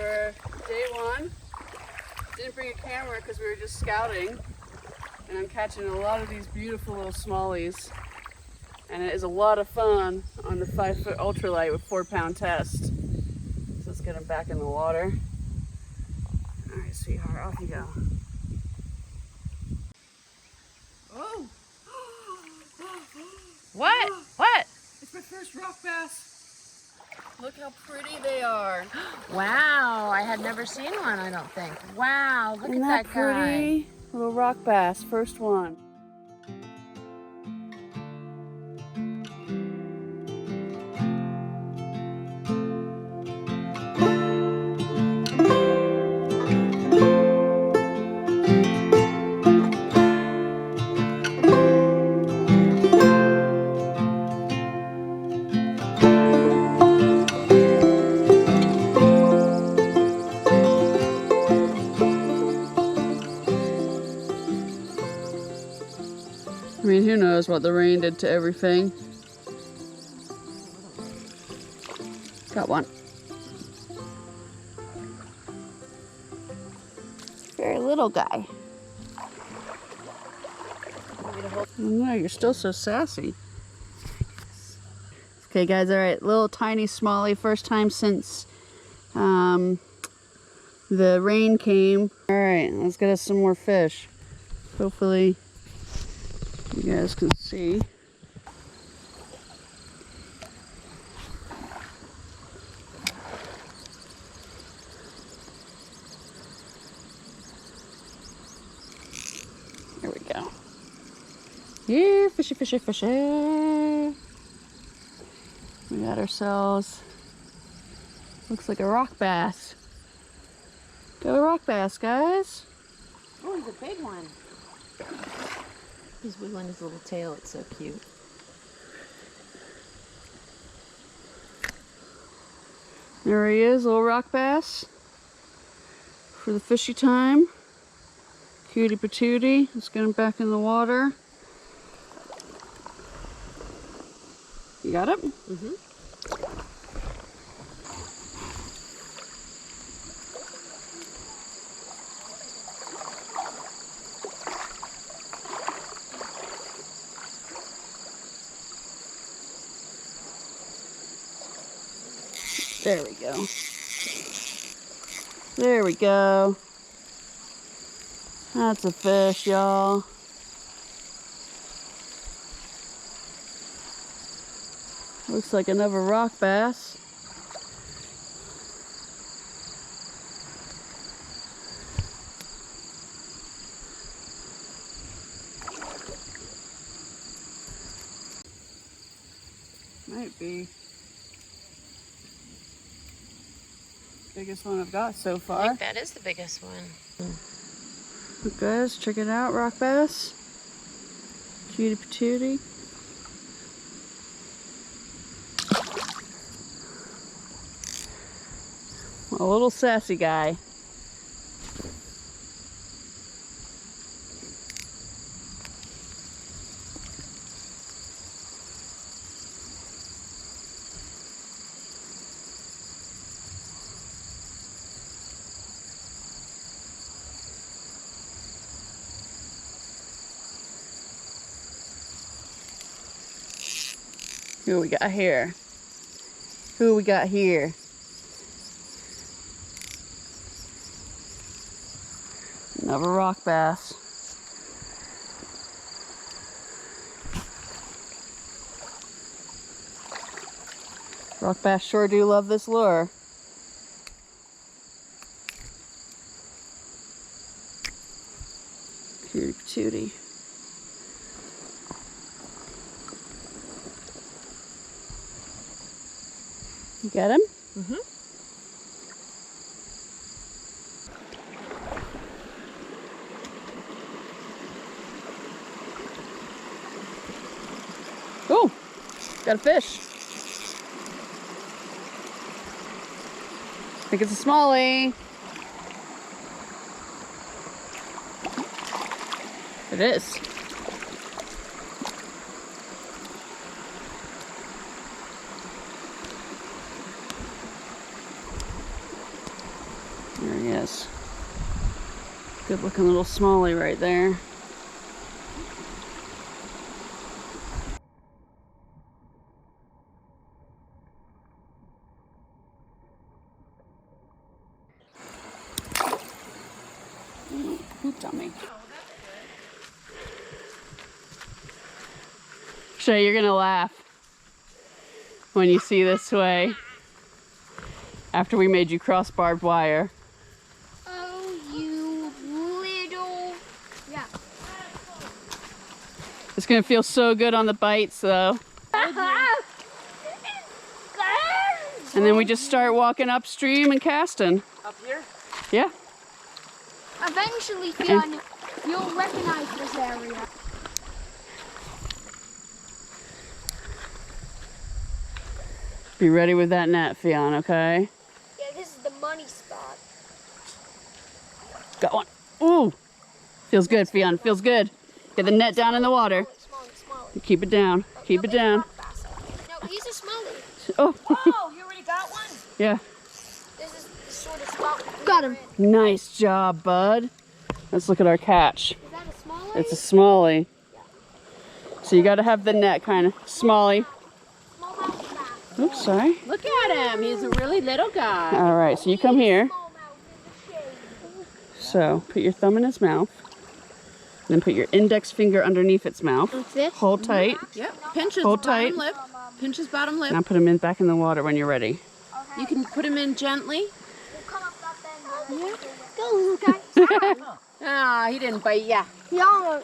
for day one. Didn't bring a camera because we were just scouting. And I'm catching a lot of these beautiful little smallies. And it is a lot of fun on the 5-foot ultralight with 4-pound test. So let's get them back in the water. All right, sweetheart, off you go. Oh! What? What? It's my first rock bass. Look how pretty they are. Wow, I had never seen one, I don't think. Wow, look Isn't at that that pretty? guy. Little rock bass, first one. I mean, who knows what the rain did to everything. Got one. Very little guy. No, you're still so sassy. Okay, guys, all right, little tiny smallie, first time since the rain came. All right, let's get us some more fish. Hopefully you guys can see. There we go. Here, fishy, fishy, fishy. We got ourselves, looks like a rock bass. Got a rock bass, guys. Oh, he's a big one. He's wiggling his little tail, it's so cute. There he is, little rock bass. For the fishy time. Cutie patootie. Let's get him back in the water. You got it? Mm-hmm. There we go. There we go. That's a fish, y'all. Looks like another rock bass. Might be biggest one I've got so I far. think that is the biggest one. Look, guys, check it out, rock bass. Cutie patootie. A little sassy guy. Who we got here? Who we got here? Another rock bass. Rock bass sure do love this lure. Cutie patootie. You got him? Mm-hmm. Oh, got a fish. I think it's a smallie. It is. he is. Good looking little smallie right there. Pooped on me. Shay, you're gonna laugh when you see this way after we made you cross barbed wire. Oh, you little... Yeah. It's gonna feel so good on the bites though. And then we just start walking upstream and casting. Up here? Yeah. Eventually, Fiona, you'll recognize this area. Be ready with that net, Fionn, okay? Yeah, this is the money spot. Got one. Ooh! Feels good, Fionn, feels good. Get the net down in the water. Smallie. Keep it down, keep it down. No, he's a smallie. Oh! Oh, you already got one? Yeah. This is the sort of spot. Got him. Nice job, bud. Let's look at our catch. Is that a smallie? It's a smallie. So you gotta have the net kind of smallie. Smallmouth bass. Oops, sorry. Look at him. He's a really little guy. All right, so you come here. Smallmouth in the shade. So put your thumb in his mouth. Then put your index finger underneath its mouth. Like this? Hold tight. Yep. Pinch his Hold bottom tight. lip. Pinch his bottom lip. Now put him in back in the water when you're ready. You can put him in gently. We'll come up that bend. Go, little guy. Ah, he didn't bite ya. Yeah.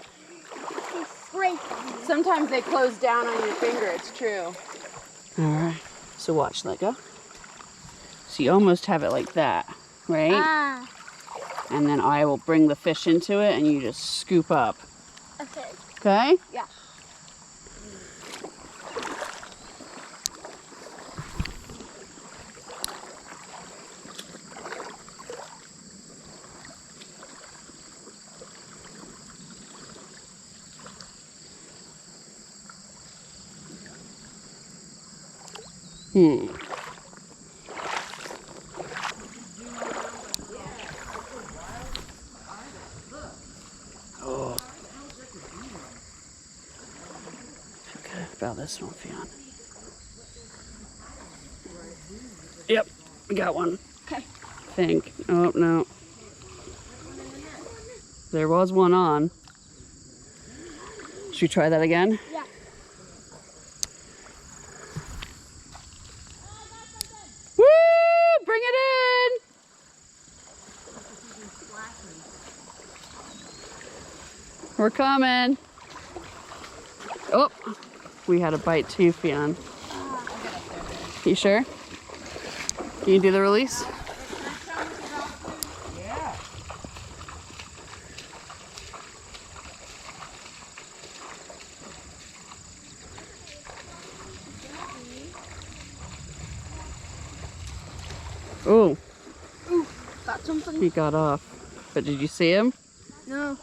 He's scraped. Sometimes they close down on your finger. It's true. All right. So watch, let go. So you almost have it like that, right? Ah. And then I will bring the fish into it and you just scoop up. Okay. Okay? Yeah. Oh. Okay, about this one, Fionn. Yep, we got one. Okay. Think. Oh, no. There was one on. Should we try that again? Yeah. Woo! Bring it in! We're coming. Oh, we had a bite too, Fionn. You sure? Can you do the release? Yeah. Oh, Got something? he got off. But did you see him? No.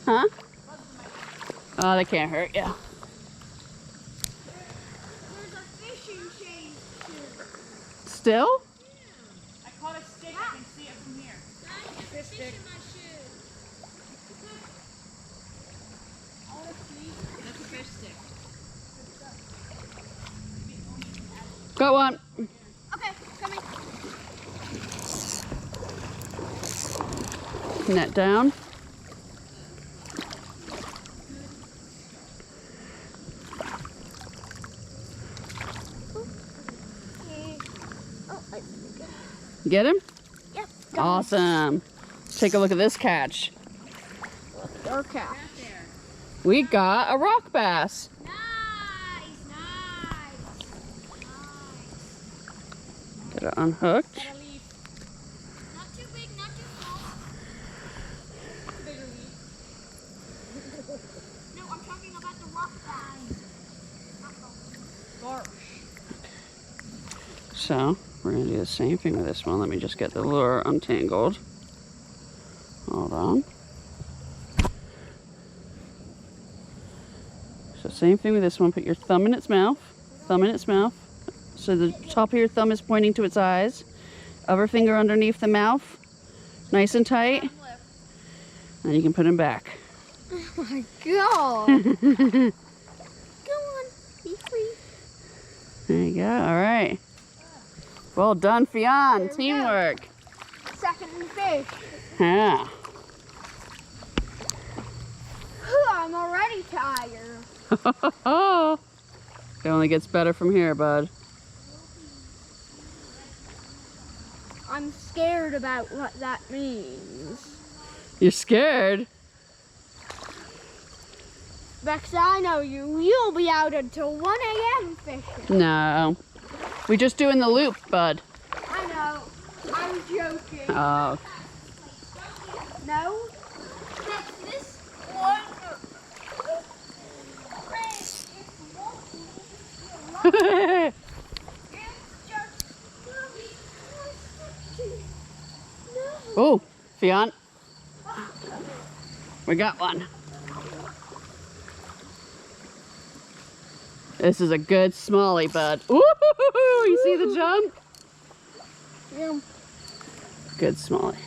Huh? Oh, they can't hurt you. There's a fishing chain too. Still? I caught a stick. I can see it from here. There's a fish in my shoe. I want to see. That's a fish stick. Got one. Okay, coming. Net down. Get him? Yep. Awesome. Take a look at this catch. Our cat. We got a rock bass. Nice. Get it unhooked. Not too big, not too small. No, I'm talking about the rock bass. So we're gonna do the same thing with this one. Let me just get the lure untangled. Hold on. So same thing with this one. Put your thumb in its mouth. Thumb in its mouth. So the top of your thumb is pointing to its eyes. Other finger underneath the mouth. Nice and tight. And you can put him back. Oh my god. Go on, be free. There you go. All right. Well done, Fionn. Teamwork. Second fish. Yeah. I'm already tired. It only gets better from here, bud. I'm scared about what that means. You're scared? Bex, I know you. You'll be out until 1 a.m. fishing. No. We just doing the loop, bud. I know. I'm joking. Oh. No? Bex, this one. Oh, Fionn. We got one. This is a good smallie, bud. Ooh, you see the jump? Yeah. Good smallie.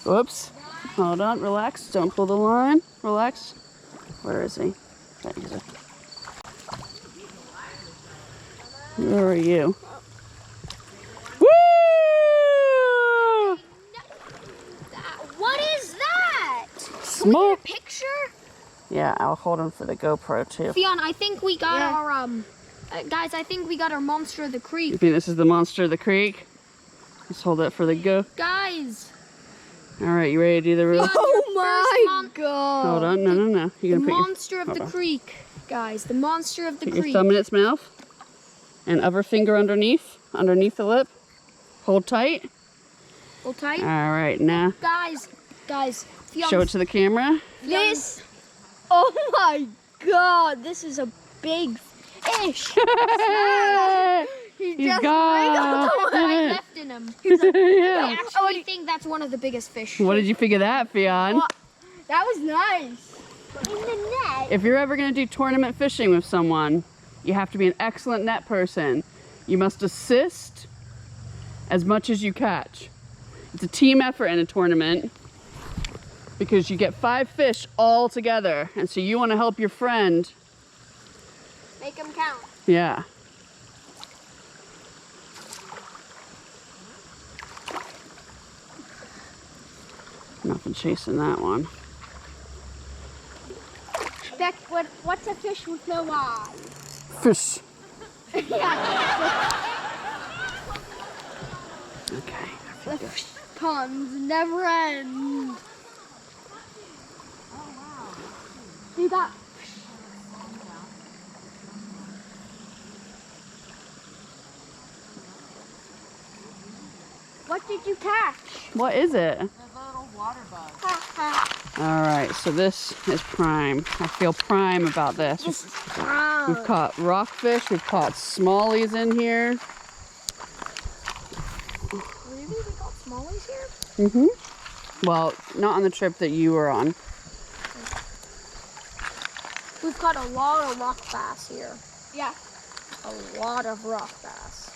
Whoops. Hold on, relax. Don't pull the line. Relax. Where is he? There he is. Where are you? Woo! What is that? Small. Picture? Yeah, I'll hold him for the GoPro too. Fionn, I think we got our guys, I think we got our monster of the You creek. think this is the monster of the creek? Let's hold it for the go. Guys. All right, you ready to do the reel? Oh my god. Hold on, no. You're The gonna put monster of hold the on. creek, guys. The monster of the Put your creek. thumb in its mouth, and other finger underneath the lip. Hold tight. Hold tight. All right, now Guys, Fionn, show it to the camera. this. Oh my god, this is a big fish. He He's just gone. wiggled away. I left in him. Yeah. I actually think that's one of the biggest fish. What did you think of that, Fionn? That was nice. In the net. If you're ever going to do tournament fishing with someone, you have to be an excellent net person. You must assist as much as you catch. It's a team effort in a tournament because you get 5 fish all together. And so you want to help your friend. Make them count. Yeah. Nothing chasing that one. Beck, what's a fish with no eyes? Fish. Yeah. Okay. The fish puns never end. You got. What did you catch? What is it? There's a little water bug. All right, so this is prime. I feel prime about this. This is brown. We've caught rockfish, we've caught smallies in here. Really? We got smallies here? Mm-hmm. Well, not on the trip that you were on. We've got a lot of rock bass here. Yeah. A lot of rock bass.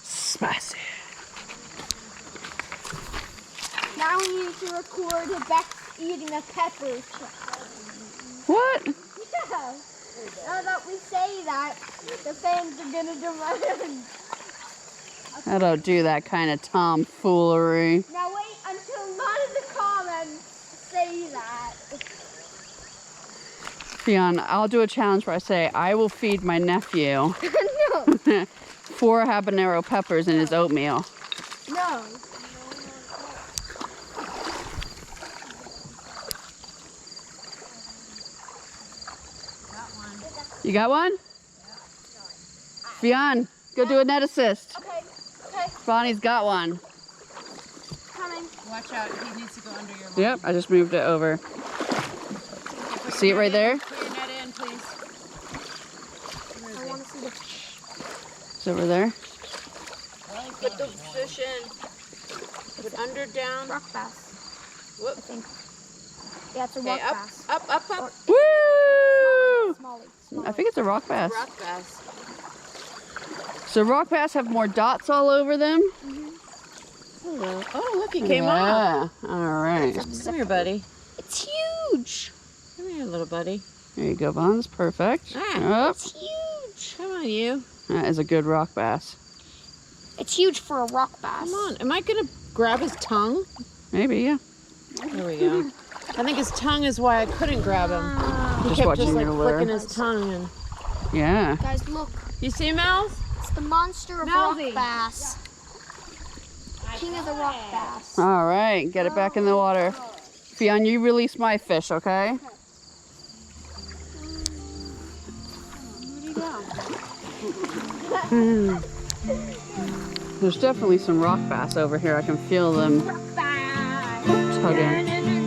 Spicy. Now we need to record Beck eating a pepper. What? Yeah. Now that we say that, the fans are gonna demand. I don't do that kind of tomfoolery. Now wait until none of the comments say that. Fionn, I'll do a challenge where I say I will feed my nephew No. 4 habanero peppers in his oatmeal. No. You got one? Fionn, go do a net assist. Okay. Okay. Bonnie's got one. Coming. Watch out, he needs to go under your line. Yep, I just moved it over. Okay, put See it your right net there? in. Put your net in, please. I want to see the fish. It's over there. Put the fish in. Put under, down. Rock bass. Whoop. I think. Yeah, it's a Okay, rock up, bass. up. Woo! Smalley. I think it's a rock bass. Rock bass. So rock bass have more dots all over them. Hello. Oh, look, he came up. Yeah. All right. Come here, buddy. It's huge. Come here, little buddy. There you go, Vons. Perfect. Ah. Up. It's huge. Come on, you. That is a good rock bass. It's huge for a rock bass. Come on. Am I going to grab his tongue? Maybe, yeah. There we go. I think his tongue is why I couldn't grab him. He Just kept watching just like your lure. flicking his tongue. And... Yeah. Guys, look. You see, Mel? It's the monster of Mousy. rock bass. King of the rock bass. All right. Get it back in the water. Fionn, you release my fish, okay? Where'd he go? There's definitely some rock bass over here. I can feel them Rock bass. tugging.